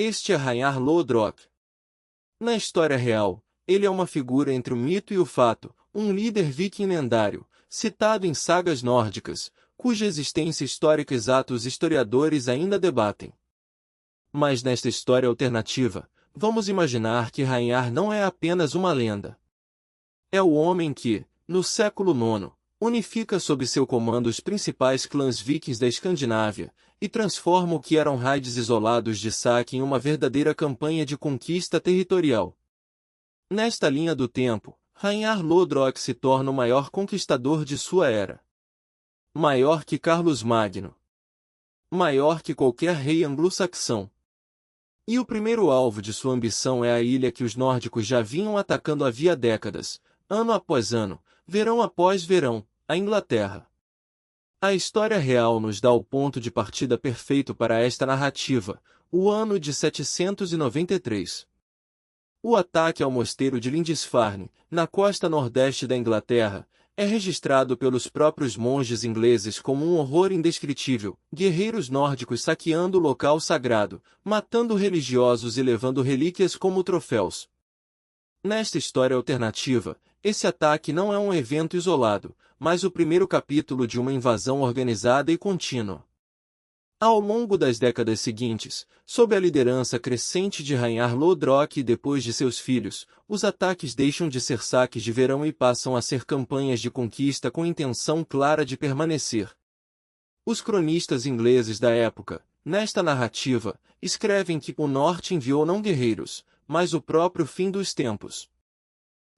Este é Ragnar Lodbrok. Na história real, ele é uma figura entre o mito e o fato, um líder viking lendário, citado em sagas nórdicas, cuja existência histórica exata os historiadores ainda debatem. Mas nesta história alternativa, vamos imaginar que Ragnar não é apenas uma lenda. É o homem que, no século IX, unifica sob seu comando os principais clãs vikings da Escandinávia, e transforma o que eram raids isolados de saque em uma verdadeira campanha de conquista territorial. Nesta linha do tempo, Ragnar Lodbrok se torna o maior conquistador de sua era. Maior que Carlos Magno. Maior que qualquer rei anglo-saxão. E o primeiro alvo de sua ambição é a ilha que os nórdicos já vinham atacando havia décadas, ano após ano, verão após verão, a Inglaterra. A história real nos dá o ponto de partida perfeito para esta narrativa, o ano de 793. O ataque ao mosteiro de Lindisfarne, na costa nordeste da Inglaterra, é registrado pelos próprios monges ingleses como um horror indescritível, guerreiros nórdicos saqueando o local sagrado, matando religiosos e levando relíquias como troféus. Nesta história alternativa, esse ataque não é um evento isolado, mas o primeiro capítulo de uma invasão organizada e contínua. Ao longo das décadas seguintes, sob a liderança crescente de Ragnar Lodbrok e depois de seus filhos, os ataques deixam de ser saques de verão e passam a ser campanhas de conquista com intenção clara de permanecer. Os cronistas ingleses da época, nesta narrativa, escrevem que o norte enviou não guerreiros, mas o próprio fim dos tempos.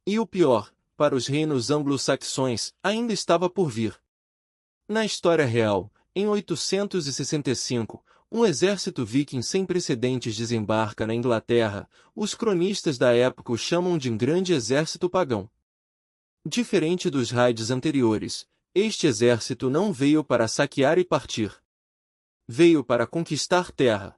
E o pior, para os reinos anglo-saxões, ainda estava por vir. Na história real, em 865, um exército viking sem precedentes desembarca na Inglaterra. Os cronistas da época o chamam de um grande exército pagão. Diferente dos raids anteriores, este exército não veio para saquear e partir. Veio para conquistar terra.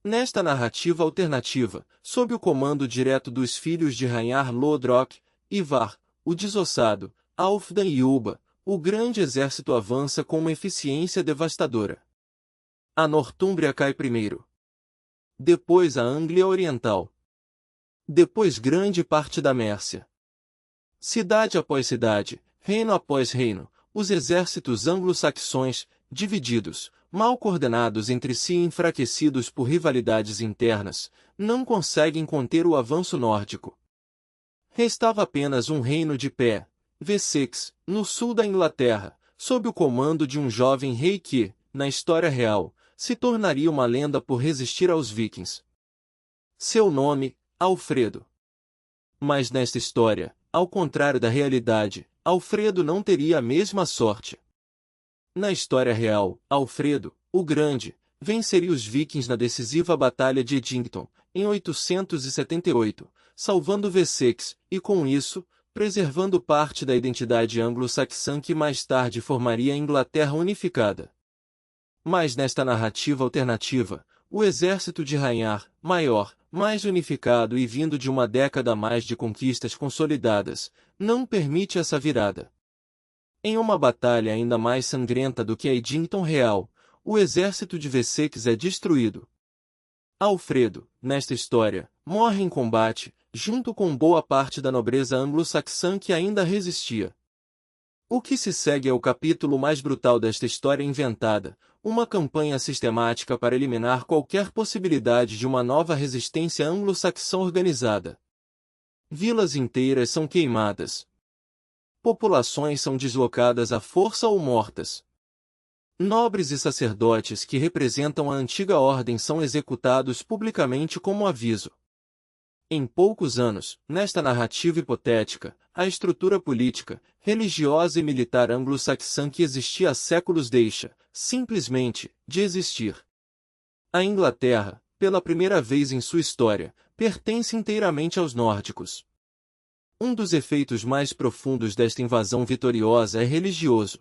Nesta narrativa alternativa, sob o comando direto dos filhos de Ragnar Lodbrok, Ivar, o desossado, Alfdan e Ubba, o grande exército avança com uma eficiência devastadora. A Nortúmbria cai primeiro. Depois a Anglia Oriental. Depois grande parte da Mércia. Cidade após cidade, reino após reino, os exércitos anglo-saxões, divididos, mal coordenados entre si e enfraquecidos por rivalidades internas, não conseguem conter o avanço nórdico. Restava apenas um reino de pé, Wessex, no sul da Inglaterra, sob o comando de um jovem rei que, na história real, se tornaria uma lenda por resistir aos vikings. Seu nome, Alfredo. Mas nesta história, ao contrário da realidade, Alfredo não teria a mesma sorte. Na história real, Alfredo, o Grande, venceria os vikings na decisiva Batalha de Edington, em 878, salvando Wessex, e com isso, preservando parte da identidade anglo-saxã que mais tarde formaria a Inglaterra unificada. Mas nesta narrativa alternativa, o exército de Ragnar, maior, mais unificado e vindo de uma década a mais de conquistas consolidadas, não permite essa virada. Em uma batalha ainda mais sangrenta do que a Edington real, o exército de Wessex é destruído. Alfredo, nesta história, morre em combate, junto com boa parte da nobreza anglo-saxã que ainda resistia. O que se segue é o capítulo mais brutal desta história inventada, uma campanha sistemática para eliminar qualquer possibilidade de uma nova resistência anglo-saxã organizada. Vilas inteiras são queimadas. Populações são deslocadas à força ou mortas. Nobres e sacerdotes que representam a antiga ordem são executados publicamente como aviso. Em poucos anos, nesta narrativa hipotética, a estrutura política, religiosa e militar anglo-saxã que existia há séculos deixa, simplesmente, de existir. A Inglaterra, pela primeira vez em sua história, pertence inteiramente aos nórdicos. Um dos efeitos mais profundos desta invasão vitoriosa é religioso.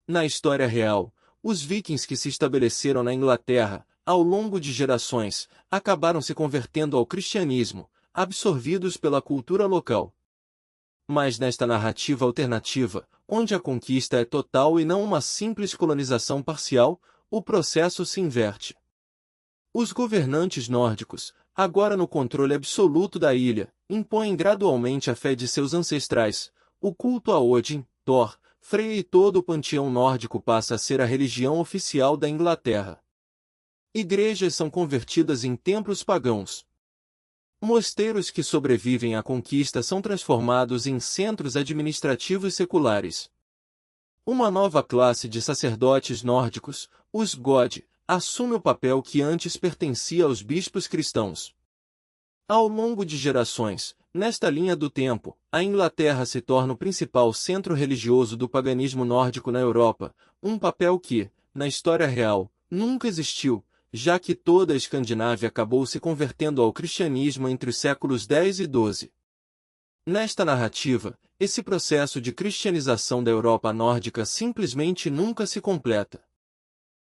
Na história real, os vikings que se estabeleceram na Inglaterra, ao longo de gerações, acabaram se convertendo ao cristianismo, absorvidos pela cultura local. Mas nesta narrativa alternativa, onde a conquista é total e não uma simples colonização parcial, o processo se inverte. Os governantes nórdicos, agora no controle absoluto da ilha, impõem gradualmente a fé de seus ancestrais. O culto a Odin, Thor, Freya e todo o panteão nórdico passa a ser a religião oficial da Inglaterra. Igrejas são convertidas em templos pagãos. Mosteiros que sobrevivem à conquista são transformados em centros administrativos seculares. Uma nova classe de sacerdotes nórdicos, os God, assume o papel que antes pertencia aos bispos cristãos. Ao longo de gerações, nesta linha do tempo, a Inglaterra se torna o principal centro religioso do paganismo nórdico na Europa, um papel que, na história real, nunca existiu, já que toda a Escandinávia acabou se convertendo ao cristianismo entre os séculos X e XII. Nesta narrativa, esse processo de cristianização da Europa nórdica simplesmente nunca se completa.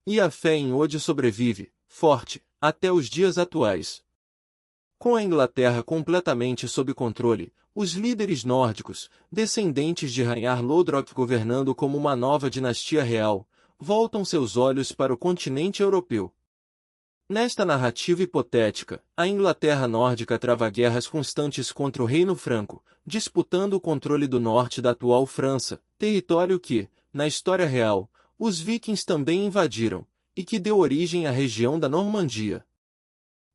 E a fé em Odin sobrevive, forte, até os dias atuais. Com a Inglaterra completamente sob controle, os líderes nórdicos, descendentes de Ragnar Lodbrok governando como uma nova dinastia real, voltam seus olhos para o continente europeu. Nesta narrativa hipotética, a Inglaterra nórdica trava guerras constantes contra o Reino Franco, disputando o controle do norte da atual França, território que, na história real, os vikings também invadiram, e que deu origem à região da Normandia.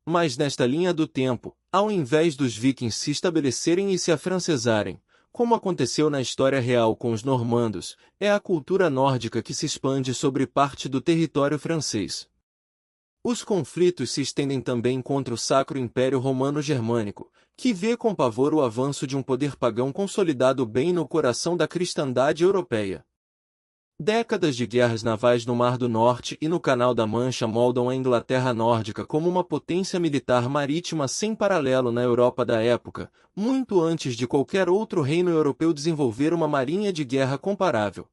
Mas nesta linha do tempo, ao invés dos vikings se estabelecerem e se afrancesarem, como aconteceu na história real com os normandos, é a cultura nórdica que se expande sobre parte do território francês. Os conflitos se estendem também contra o Sacro Império Romano-Germânico, que vê com pavor o avanço de um poder pagão consolidado bem no coração da cristandade europeia. Décadas de guerras navais no Mar do Norte e no Canal da Mancha moldam a Inglaterra nórdica como uma potência militar marítima sem paralelo na Europa da época, muito antes de qualquer outro reino europeu desenvolver uma marinha de guerra comparável.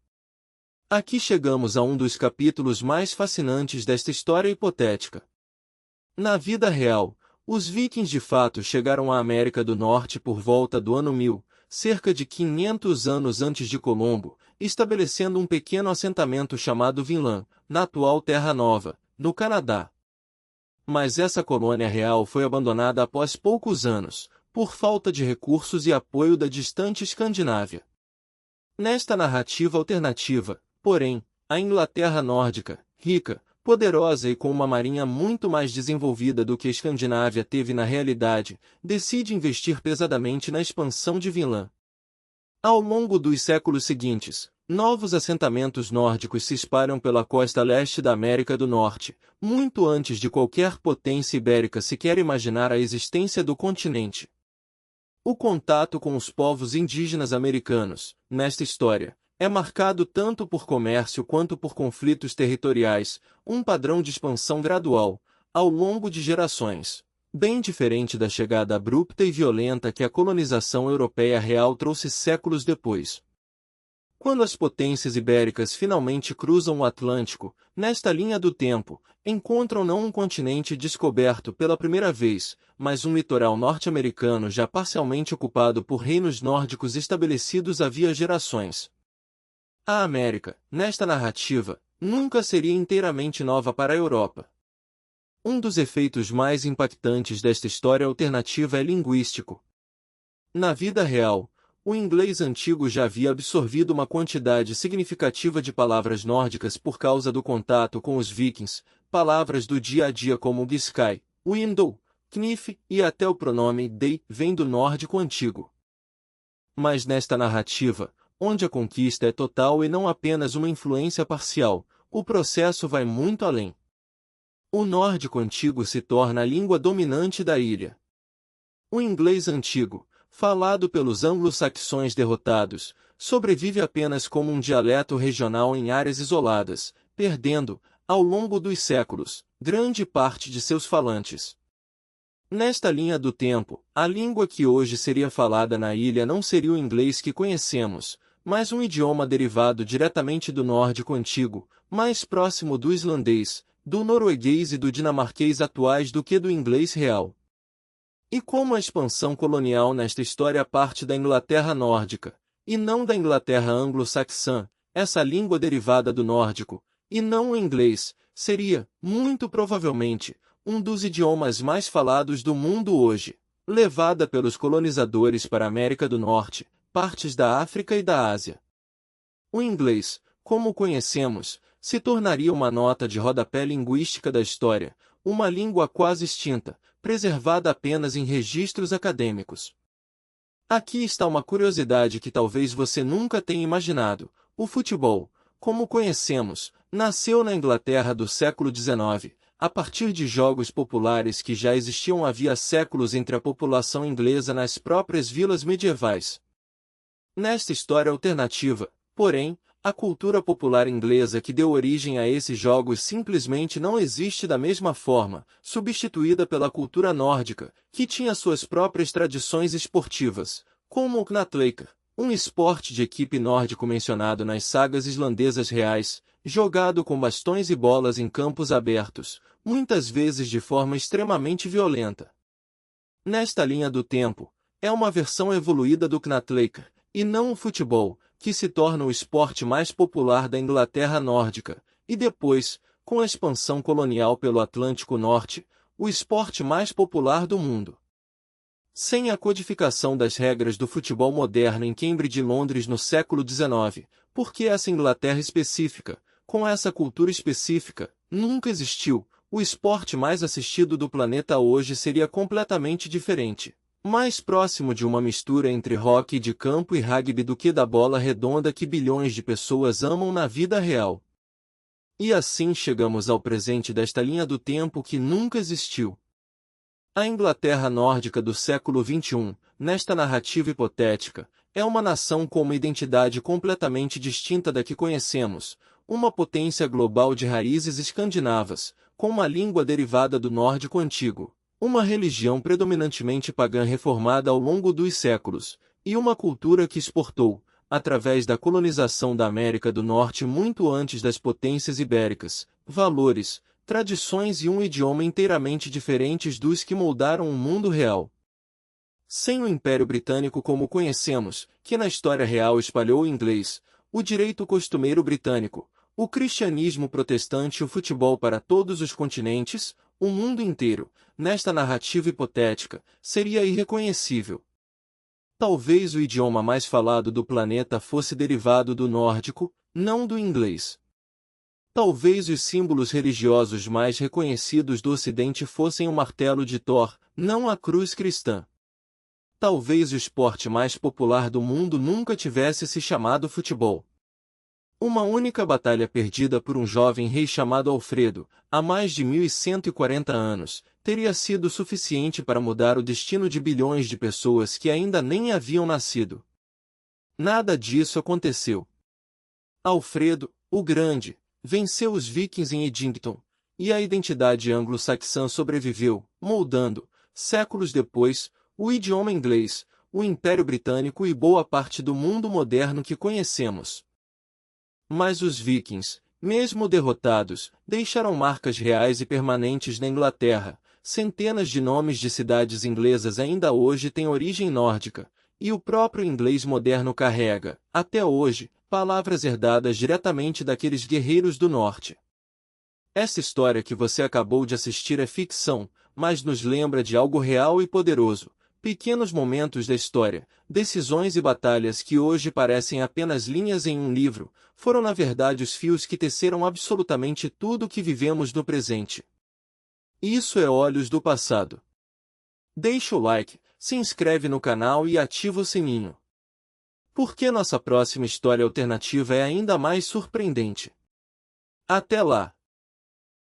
Aqui chegamos a um dos capítulos mais fascinantes desta história hipotética. Na vida real, os vikings de fato chegaram à América do Norte por volta do ano 1000, cerca de 500 anos antes de Colombo, estabelecendo um pequeno assentamento chamado Vinland, na atual Terra Nova, no Canadá. Mas essa colônia real foi abandonada após poucos anos, por falta de recursos e apoio da distante Escandinávia. Nesta narrativa alternativa, porém, a Inglaterra nórdica, rica, poderosa e com uma marinha muito mais desenvolvida do que a Escandinávia teve na realidade, decide investir pesadamente na expansão de Vinland. Ao longo dos séculos seguintes, novos assentamentos nórdicos se espalham pela costa leste da América do Norte, muito antes de qualquer potência ibérica sequer imaginar a existência do continente. O contato com os povos indígenas americanos, nesta história, é marcado tanto por comércio quanto por conflitos territoriais, um padrão de expansão gradual, ao longo de gerações, bem diferente da chegada abrupta e violenta que a colonização europeia real trouxe séculos depois. Quando as potências ibéricas finalmente cruzam o Atlântico, nesta linha do tempo, encontram não um continente descoberto pela primeira vez, mas um litoral norte-americano já parcialmente ocupado por reinos nórdicos estabelecidos havia gerações. A América, nesta narrativa, nunca seria inteiramente nova para a Europa. Um dos efeitos mais impactantes desta história alternativa é linguístico. Na vida real, o inglês antigo já havia absorvido uma quantidade significativa de palavras nórdicas por causa do contato com os vikings, palavras do dia a dia como sky, window, knif e até o pronome they vem do nórdico antigo. Mas nesta narrativa, onde a conquista é total e não apenas uma influência parcial, o processo vai muito além. O nórdico antigo se torna a língua dominante da ilha. O inglês antigo, falado pelos anglo-saxões derrotados, sobrevive apenas como um dialeto regional em áreas isoladas, perdendo, ao longo dos séculos, grande parte de seus falantes. Nesta linha do tempo, a língua que hoje seria falada na ilha não seria o inglês que conhecemos, mas um idioma derivado diretamente do nórdico antigo, mais próximo do islandês, do norueguês e do dinamarquês atuais do que do inglês real. E como a expansão colonial nesta história parte da Inglaterra nórdica, e não da Inglaterra anglo-saxã, essa língua derivada do nórdico, e não o inglês, seria, muito provavelmente, um dos idiomas mais falados do mundo hoje, levada pelos colonizadores para a América do Norte, partes da África e da Ásia. O inglês, como o conhecemos, se tornaria uma nota de rodapé linguística da história, uma língua quase extinta, preservada apenas em registros acadêmicos. Aqui está uma curiosidade que talvez você nunca tenha imaginado: o futebol, como o conhecemos, nasceu na Inglaterra do século XIX, a partir de jogos populares que já existiam havia séculos entre a população inglesa nas próprias vilas medievais. Nesta história alternativa, porém, a cultura popular inglesa que deu origem a esses jogos simplesmente não existe da mesma forma, substituída pela cultura nórdica, que tinha suas próprias tradições esportivas, como o Knattleika, um esporte de equipe nórdico mencionado nas sagas islandesas reais, jogado com bastões e bolas em campos abertos, muitas vezes de forma extremamente violenta. Nesta linha do tempo, é uma versão evoluída do Knattleika, e não o futebol, que se torna o esporte mais popular da Inglaterra nórdica, e depois, com a expansão colonial pelo Atlântico Norte, o esporte mais popular do mundo. Sem a codificação das regras do futebol moderno em Cambridge e Londres no século XIX, porque essa Inglaterra específica, com essa cultura específica, nunca existiu, o esporte mais assistido do planeta hoje seria completamente diferente. Mais próximo de uma mistura entre hóquei de campo e rugby do que da bola redonda que bilhões de pessoas amam na vida real. E assim chegamos ao presente desta linha do tempo que nunca existiu. A Inglaterra nórdica do século XXI, nesta narrativa hipotética, é uma nação com uma identidade completamente distinta da que conhecemos, uma potência global de raízes escandinavas, com uma língua derivada do nórdico antigo, uma religião predominantemente pagã reformada ao longo dos séculos, e uma cultura que exportou, através da colonização da América do Norte muito antes das potências ibéricas, valores, tradições e um idioma inteiramente diferentes dos que moldaram o mundo real. Sem o Império Britânico como conhecemos, que na história real espalhou o inglês, o direito costumeiro britânico, o cristianismo protestante e o futebol para todos os continentes, o mundo inteiro, nesta narrativa hipotética, seria irreconhecível. Talvez o idioma mais falado do planeta fosse derivado do nórdico, não do inglês. Talvez os símbolos religiosos mais reconhecidos do Ocidente fossem o martelo de Thor, não a cruz cristã. Talvez o esporte mais popular do mundo nunca tivesse se chamado futebol. Uma única batalha perdida por um jovem rei chamado Alfredo, há mais de 1140 anos, teria sido suficiente para mudar o destino de bilhões de pessoas que ainda nem haviam nascido. Nada disso aconteceu. Alfredo, o Grande, venceu os vikings em Edington, e a identidade anglo-saxã sobreviveu, moldando, séculos depois, o idioma inglês, o Império Britânico e boa parte do mundo moderno que conhecemos. Mas os vikings, mesmo derrotados, deixaram marcas reais e permanentes na Inglaterra. Centenas de nomes de cidades inglesas ainda hoje têm origem nórdica, e o próprio inglês moderno carrega, até hoje, palavras herdadas diretamente daqueles guerreiros do norte. Essa história que você acabou de assistir é ficção, mas nos lembra de algo real e poderoso. Pequenos momentos da história, decisões e batalhas que hoje parecem apenas linhas em um livro, foram na verdade os fios que teceram absolutamente tudo o que vivemos no presente. Isso é Olhos do Passado. Deixa o like, se inscreve no canal e ativa o sininho. Porque nossa próxima história alternativa é ainda mais surpreendente. Até lá!